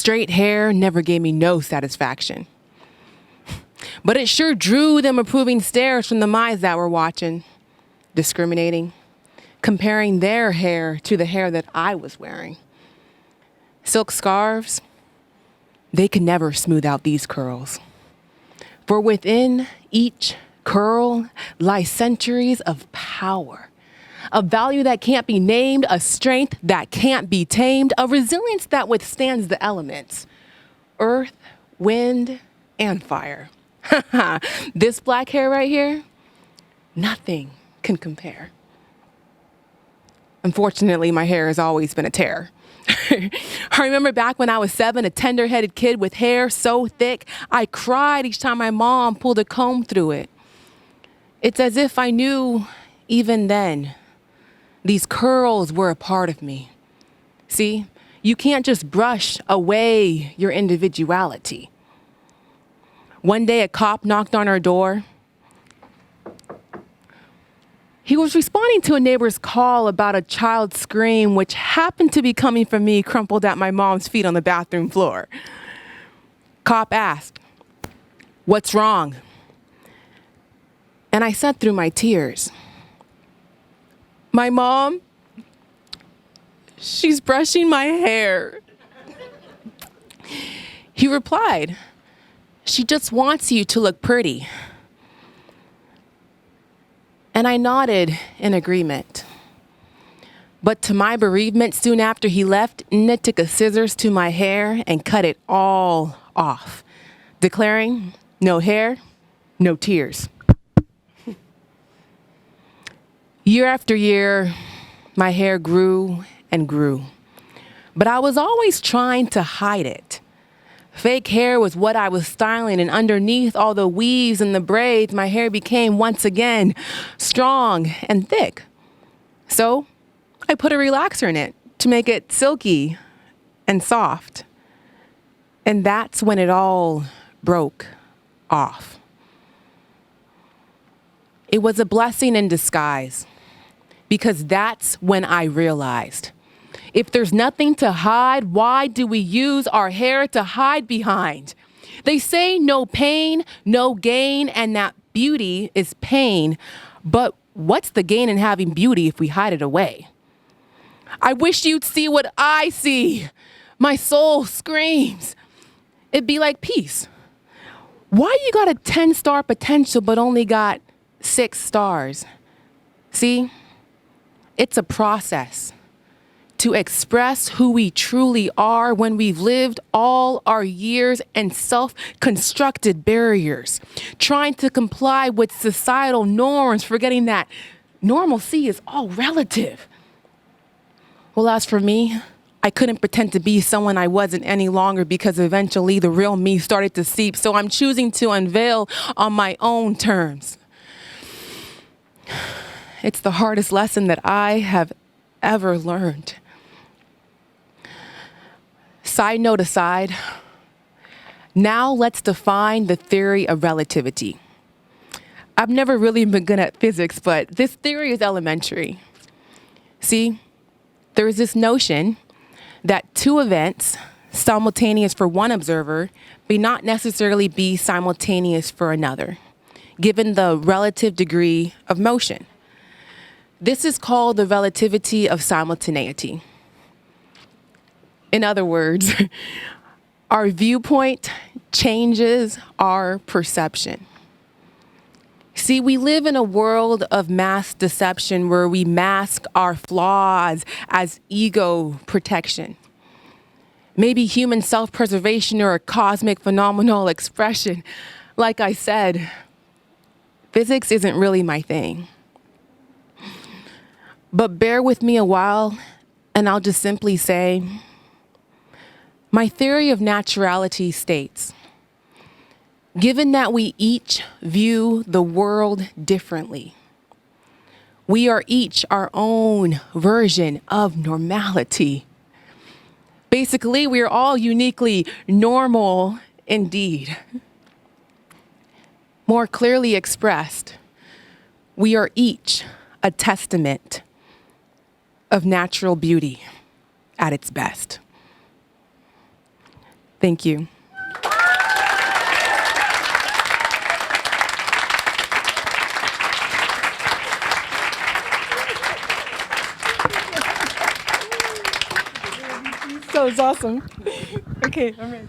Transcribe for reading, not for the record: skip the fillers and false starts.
straight hair never gave me no satisfaction. But it sure drew them approving stares from the mice that were watching, discriminating, comparing their hair to the hair that I was wearing. Silk scarves, they could never smooth out these curls. For within each curl lie centuries of power, a value that can't be named, a strength that can't be tamed, a resilience that withstands the elements, earth, wind, and fire. This black hair right here, nothing can compare. Unfortunately, my hair has always been a tear. I remember back when I was 7, a tender-headed kid with hair so thick, I cried each time my mom pulled a comb through it. It's as if I knew even then these curls were a part of me. See, you can't just brush away your individuality. One day, a cop knocked on our door. He was responding to a neighbor's call about a child's scream, which happened to be coming from me, crumpled at my mom's feet on the bathroom floor. Cop asked, "What's wrong?" And I said through my tears, "My mom, she's brushing my hair." He replied, "She just wants you to look pretty." And I nodded in agreement. But to my bereavement, soon after he left, Nina took a scissors to my hair and cut it all off, declaring, "No hair, no tears." Year after year, my hair grew and grew, but I was always trying to hide it. Fake hair was what I was styling, and underneath all the weaves and the braids, my hair became once again strong and thick. So I put a relaxer in it to make it silky and soft. And that's when it all broke off. It was a blessing in disguise, because that's when I realized, if there's nothing to hide, why do we use our hair to hide behind? They say no pain, no gain, and that beauty is pain. But what's the gain in having beauty if we hide it away? I wish you'd see what I see. My soul screams. It'd be like peace. Why you got a 10-star potential but only got 6 stars? See, it's a process to express who we truly are when we've lived all our years in self-constructed barriers, trying to comply with societal norms, forgetting that normalcy is all relative. Well, as for me, I couldn't pretend to be someone I wasn't any longer, because eventually the real me started to seep, so I'm choosing to unveil on my own terms. It's the hardest lesson that I have ever learned. Side note aside, now let's define the theory of relativity. I've never really been good at physics, but this theory is elementary. See, there is this notion that 2 events simultaneous for one observer may not necessarily be simultaneous for another, given the relative degree of motion. This is called the relativity of simultaneity. In other words, our viewpoint changes our perception. See, we live in a world of mass deception where we mask our flaws as ego protection. Maybe human self-preservation or a cosmic phenomenal expression. Like I said, physics isn't really my thing. But bear with me a while, and I'll just simply say, my theory of naturality states, given that we each view the world differently, we are each our own version of normality. Basically, we are all uniquely normal indeed. More clearly expressed, we are each a testament of natural beauty at its best. Thank you. So it's awesome. Okay, I'm ready.